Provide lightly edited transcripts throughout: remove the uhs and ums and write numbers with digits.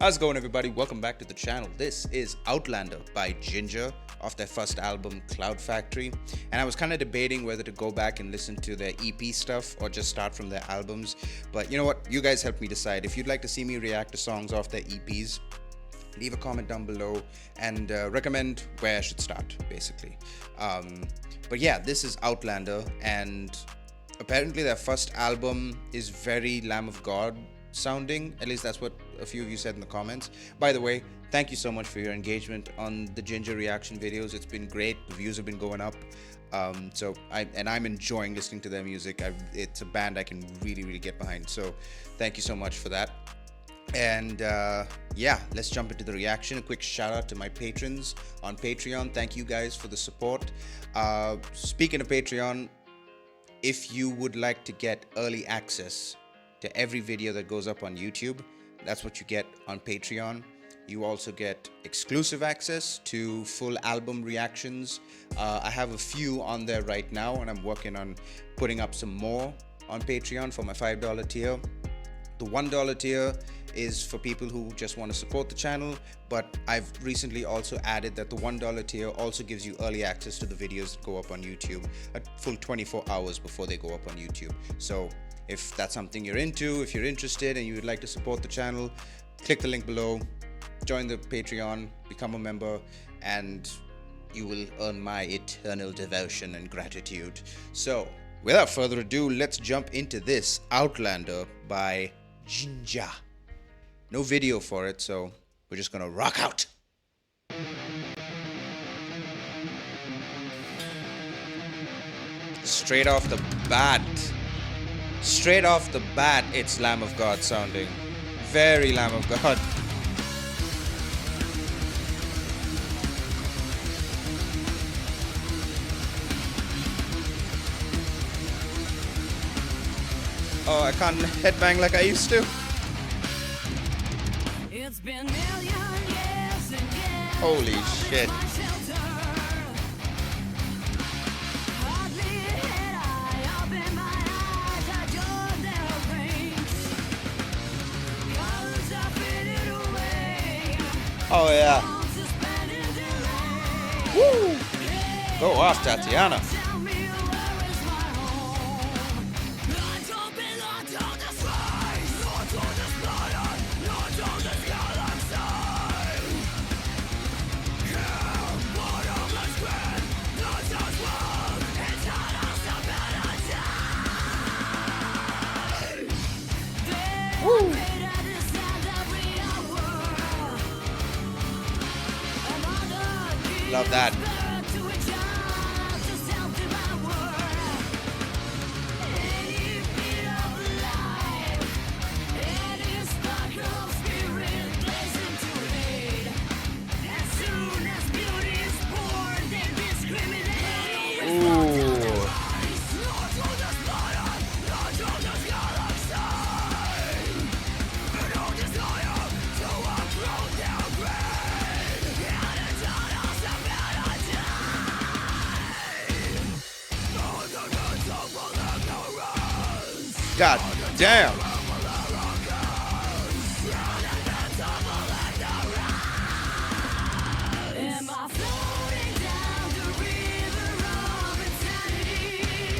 How's it going, everybody? Welcome back to the channel. This is Outlander by JINJER off their first album, Cloud Factory. And I was kind of debating whether to go back and listen to their EP stuff or just start from their albums. But you know what? You guys helped me decide. If you'd like to see me react to songs off their EPs, leave a comment down below and recommend where I should start, basically. But yeah, this is Outlander, and apparently their first album is very Lamb of God sounding. At least that's what a few of you said in the comments. By the way, thank you so much for your engagement on the JINJER reaction videos. It's been great. The views have been going up. I'm enjoying listening to their music. It's a band I can really get behind. So thank you so much for that. And yeah, let's jump into the reaction. A quick shout out to my patrons on Patreon. Thank you guys for the support. Speaking of Patreon, if you would like to get early access to every video that goes up on YouTube, that's what you get on Patreon. You also get exclusive access to full album reactions. I have a few on there right now, and I'm working on putting up some more on Patreon for my $5 tier. The $1 tier is for people who just want to support the channel, but I've recently also added that the $1 tier also gives you early access to the videos that go up on YouTube a full 24 hours before they go up on YouTube. So if that's something you're into, if you're interested and you would like to support the channel, click the link below, join the Patreon, become a member, and you will earn my eternal devotion and gratitude. So without further ado, let's jump into this Outlander by JINJER. No video for it, so we're just gonna rock out. Straight off the bat, it's Lamb of God sounding. Very Lamb of God. Oh, I can't headbang like I used to. It's been years and years. Holy shit. Oh yeah. Woo! Go off, Tatiana. Woo! Love that. God damn.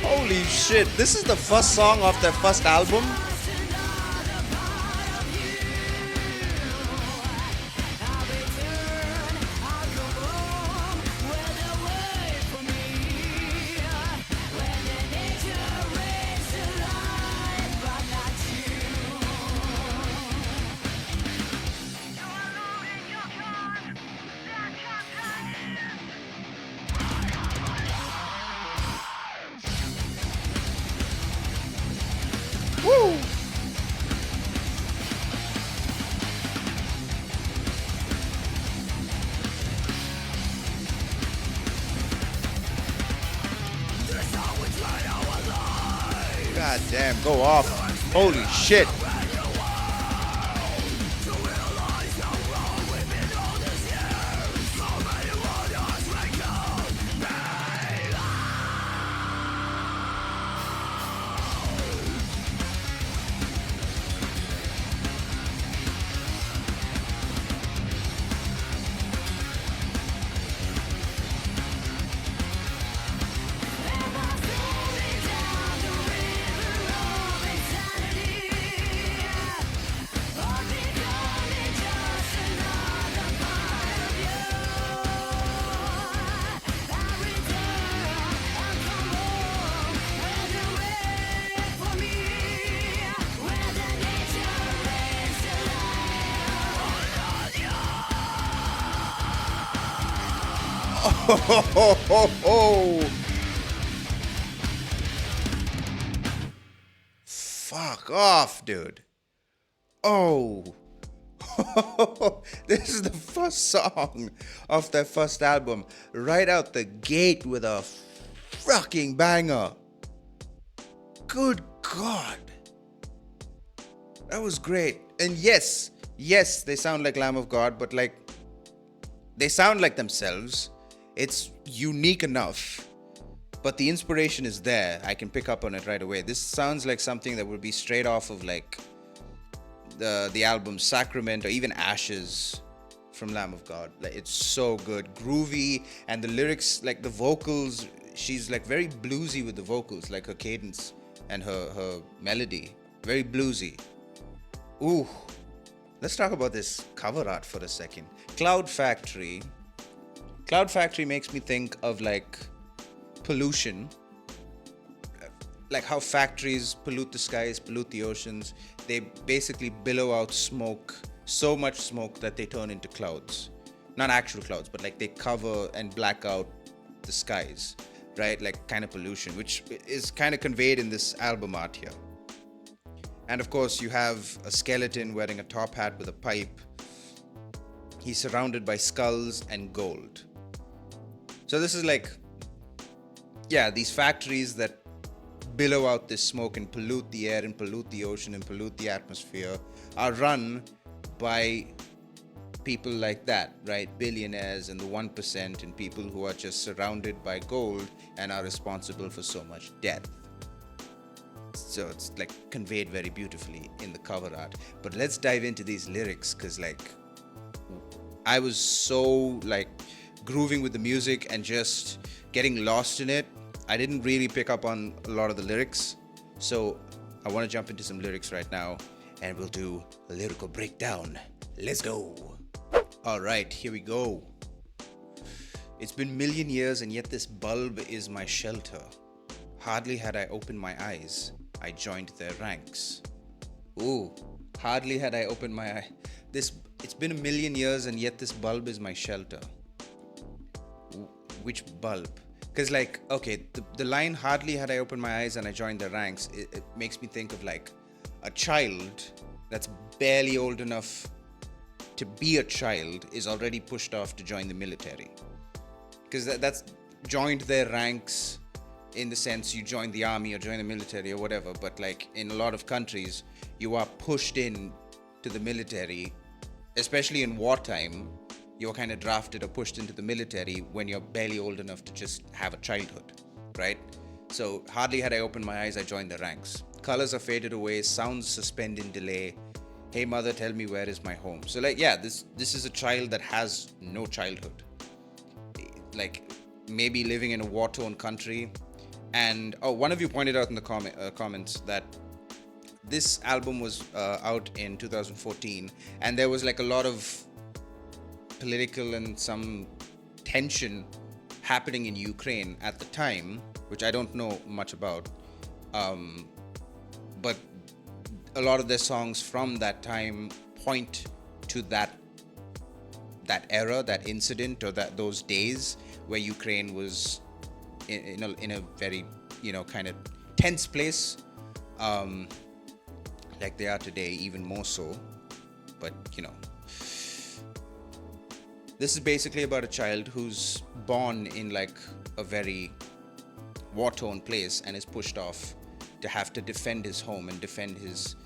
Holy shit, this is the first song off their first album? Woo! God damn, go off. Holy shit. Oh, fuck off, dude. Oh, this is the first song of their first album, right out the gate with a fucking banger. Good God. That was great. And yes, yes, they sound like Lamb of God, but like, they sound like themselves. It's unique enough, but the inspiration is there. I can pick up on it right away. This sounds like something that would be straight off of like the album Sacrament or even Ashes from Lamb of God. Like, it's so good, groovy, and the lyrics, like the vocals, she's like very bluesy with the vocals, like her cadence and her melody, very bluesy. Ooh, let's talk about this cover art for a second. Cloud Factory. Cloud Factory makes me think of like pollution, like how factories pollute the skies, pollute the oceans. They basically billow out smoke, so much smoke that they turn into clouds. Not actual clouds, but like they cover and black out the skies, right? Like kind of pollution, which is kind of conveyed in this album art here. And of course, you have a skeleton wearing a top hat with a pipe. He's surrounded by skulls and gold. So this is like, yeah, these factories that billow out this smoke and pollute the air and pollute the ocean and pollute the atmosphere are run by people like that, right? Billionaires and the 1% and people who are just surrounded by gold and are responsible for so much death. So it's like conveyed very beautifully in the cover art. But let's dive into these lyrics, because like I was so like grooving with the music and just getting lost in it. I didn't really pick up on a lot of the lyrics. So I want to jump into some lyrics right now and we'll do a lyrical breakdown. Let's go. All right, here we go. It's been million years and yet this bulb is my shelter. Hardly had I opened my eyes, I joined their ranks. Ooh, hardly had I opened my eye. It's been a million years and yet this bulb is my shelter. Which bulb? Because like, okay, the line, hardly had I opened my eyes and I joined their ranks, it makes me think of like a child that's barely old enough to be a child is already pushed off to join the military. Because that's joined their ranks in the sense you join the army or join the military or whatever, but like in a lot of countries you are pushed in to the military, especially in wartime. You're kind of drafted or pushed into the military when you're barely old enough to just have a childhood, right? So hardly had I opened my eyes, I joined the ranks. Colors are faded away, sounds suspend in delay. Hey mother, tell me where is my home. So like, yeah, this is a child that has no childhood, like maybe living in a war-torn country. And one of you pointed out in the comments that this album was out in 2014, and there was like a lot of political and some tension happening in Ukraine at the time, which I don't know much about. But a lot of their songs from that time point to that era, that incident, or those days where Ukraine was in a very, kind of tense place, like they are today, even more so. But this is basically about a child who's born in like a very war-torn place and is pushed off to have to defend his home and defend his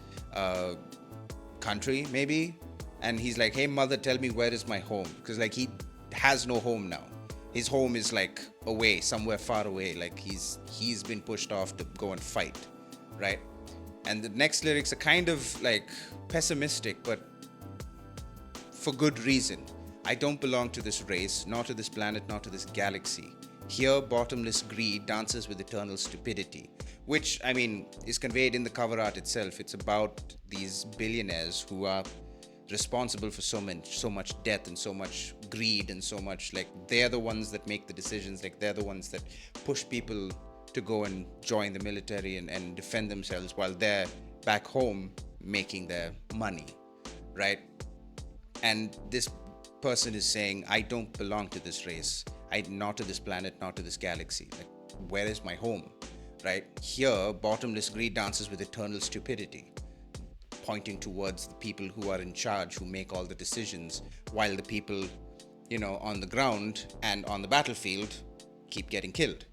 country, maybe. And he's like, hey mother, tell me where is my home, because like he has no home now. His home is like away, somewhere far away. Like he's been pushed off to go and fight, right? And the next lyrics are kind of like pessimistic, but for good reason. I don't belong to this race, nor to this planet, nor to this galaxy. Here, bottomless greed dances with eternal stupidity, which, I mean, is conveyed in the cover art itself. It's about these billionaires who are responsible for so much death and so much greed and so much, like, they're the ones that make the decisions, like they're the ones that push people to go and join the military and defend themselves while they're back home making their money, right? And this person is saying, I don't belong to this race. not to this planet, not to this galaxy. Like, where is my home? Right? Here, bottomless greed dances with eternal stupidity, pointing towards the people who are in charge, who make all the decisions, while the people, on the ground and on the battlefield keep getting killed.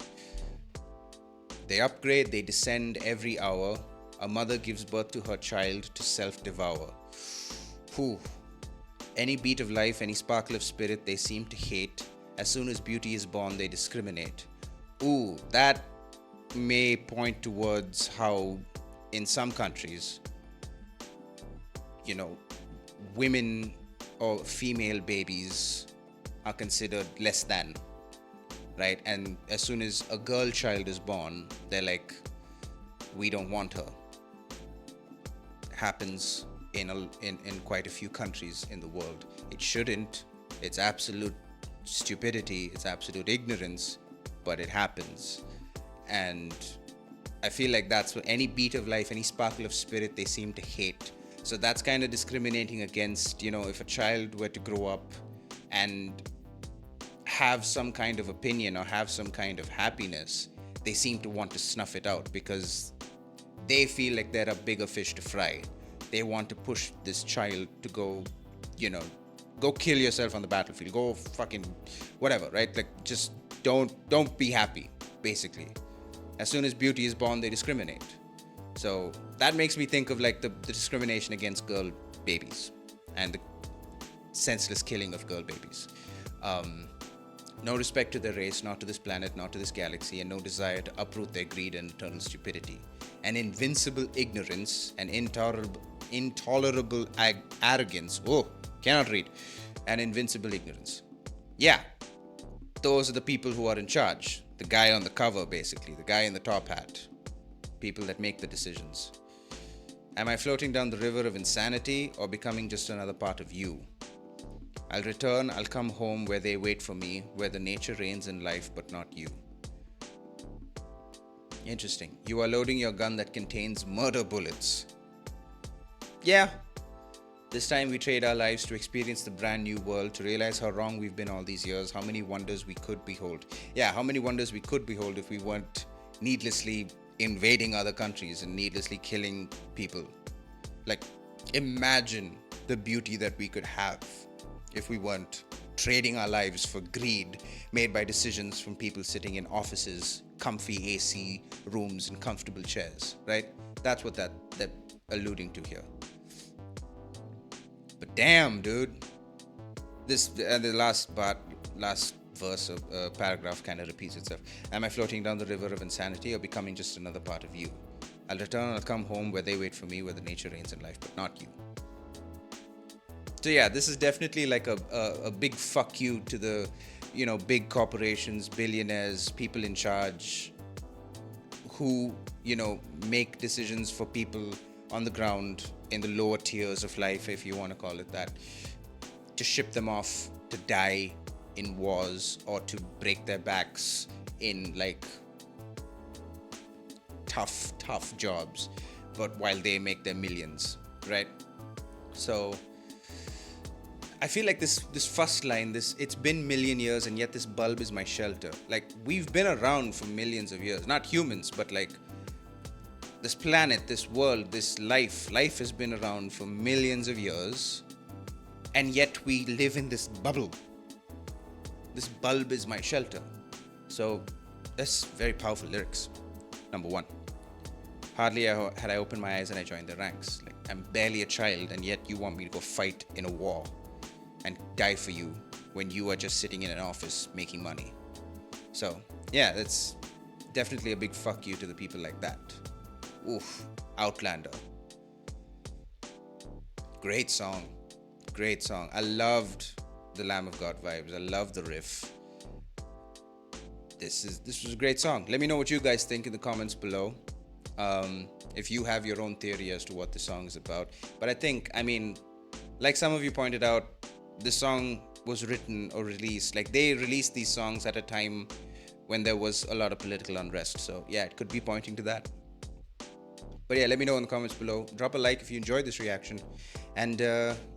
They upgrade, they descend every hour. A mother gives birth to her child to self-devour. Whew. Any beat of life, any sparkle of spirit, they seem to hate. As soon as beauty is born, they discriminate. Ooh, that may point towards how in some countries, women or female babies are considered less than, right? And as soon as a girl child is born, they're like, we don't want her. Happens in quite a few countries in the world. It shouldn't. It's absolute stupidity. It's absolute ignorance, but it happens. And I feel like that's what any beat of life, any sparkle of spirit, they seem to hate. So that's kind of discriminating against, if a child were to grow up and have some kind of opinion or have some kind of happiness, they seem to want to snuff it out because they feel like they're a bigger fish to fry. They want to push this child to go, go kill yourself on the battlefield. Go fucking whatever, right? Like, just don't be happy, basically. As soon as beauty is born, they discriminate. So that makes me think of like the discrimination against girl babies and the senseless killing of girl babies. No respect to their race, not to this planet, not to this galaxy, and no desire to uproot their greed and eternal stupidity. An invincible ignorance, an intolerable arrogance. Oh, cannot read. An invincible ignorance. Yeah, those are the people who are in charge. The guy on the cover, basically. The guy in the top hat. People that make the decisions. Am I floating down the river of insanity or becoming just another part of you? I'll return, I'll come home where they wait for me, where the nature reigns in life but not you. Interesting. You are loading your gun that contains murder bullets. Yeah. This time we trade our lives to experience the brand new world, to realize how wrong we've been all these years, how many wonders we could behold. Yeah, how many wonders we could behold if we weren't needlessly invading other countries and needlessly killing people. Like, imagine the beauty that we could have if we weren't trading our lives for greed made by decisions from people sitting in offices, comfy AC rooms and comfortable chairs, right? That's what that alluding to here. But damn, dude, this the last verse of paragraph kind of repeats itself. Am I floating down the river of insanity or becoming just another part of you? I'll return, I'll come home where they wait for me, where the nature reigns in life, but not you. So yeah, this is definitely like a big fuck you to the, big corporations, billionaires, people in charge who, make decisions for people on the ground in the lower tiers of life, if you want to call it that, to ship them off to die in wars or to break their backs in like tough jobs, but while they make their millions, right? So I feel like this first line, it's been million years and yet this bulb is my shelter. Like, we've been around for millions of years, not humans, but like this planet, this world, this life has been around for millions of years, and yet we live in this bubble. This bulb is my shelter. So that's very powerful lyrics. Number one. Hardly had I opened my eyes and I joined the ranks. Like, I'm barely a child and yet you want me to go fight in a war and die for you when you are just sitting in an office making money. So yeah, that's definitely a big fuck you to the people like that. Oof, Outlander. Great song. I loved the Lamb of God vibes. I loved the riff. This was a great song. Let me know what you guys think in the comments below. If you have your own theory as to what the song is about. But I think, like some of you pointed out, this song was written or released. Like, they released these songs at a time when there was a lot of political unrest. So yeah, it could be pointing to that. But yeah, let me know in the comments below. Drop a like if you enjoyed this reaction. And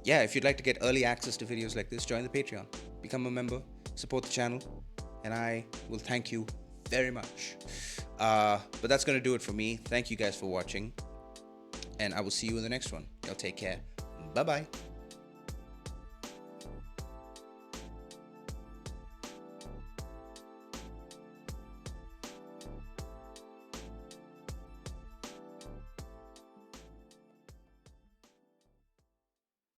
yeah, if you'd like to get early access to videos like this, join the Patreon. Become a member, support the channel, and I will thank you very much. But that's gonna do it for me. Thank you guys for watching, and I will see you in the next one. Y'all take care. Bye bye.